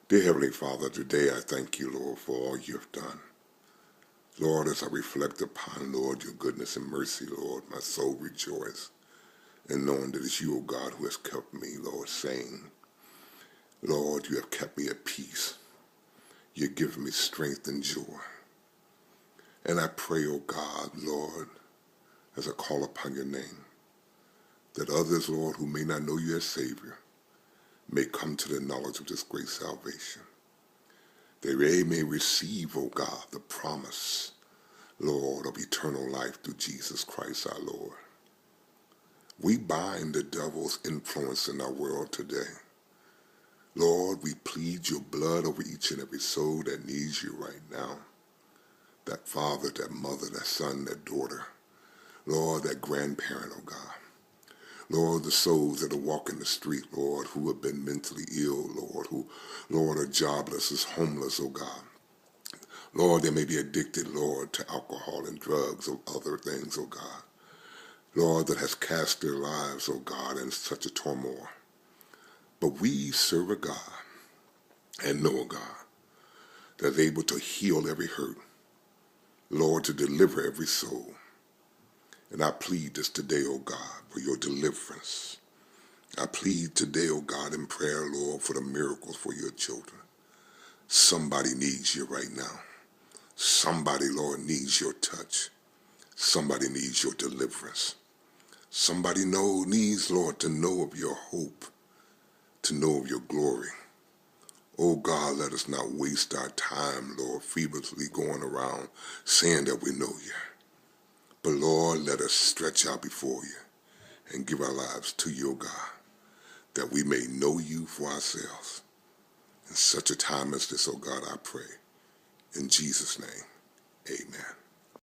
Dear Heavenly Father, today I thank you, Lord, for all you have done. Lord, as I reflect upon, Lord, your goodness and mercy, Lord, my soul rejoices in knowing that it's you, O God, who has kept me, Lord, sane. Lord, you have kept me at peace. You've given me strength and joy. And I pray, O God, Lord, as I call upon your name, that others, Lord, who may not know you as Savior, may come to the knowledge of this great salvation. They may receive, O God, the promise, Lord, of eternal life through Jesus Christ our Lord. We bind the devil's influence in our world today. Lord, we plead your blood over each and every soul that needs you right now. That father, that mother, that son, that daughter. Lord, that grandparent, oh God. Lord, the souls that are walking the street, Lord, who have been mentally ill, Lord, who, Lord, are jobless, is homeless, oh God. Lord, they may be addicted, Lord, to alcohol and drugs or other things, oh God. Lord, that has cast their lives, oh God, in such a turmoil. But we serve a God and know a God that is able to heal every hurt, Lord, to deliver every soul. And I plead this today, oh God, for your deliverance. I plead today, oh God, in prayer, Lord, for the miracles for your children. Somebody needs you right now. Somebody, Lord, needs your touch. Somebody needs your deliverance. Somebody needs, Lord, to know of your hope, to know of your glory. Oh God, let us not waste our time, Lord, feverishly going around saying that we know you. But Lord, let us stretch out before you and give our lives to you, oh God, that we may know you for ourselves. In such a time as this, oh God, I pray. In Jesus' name, amen.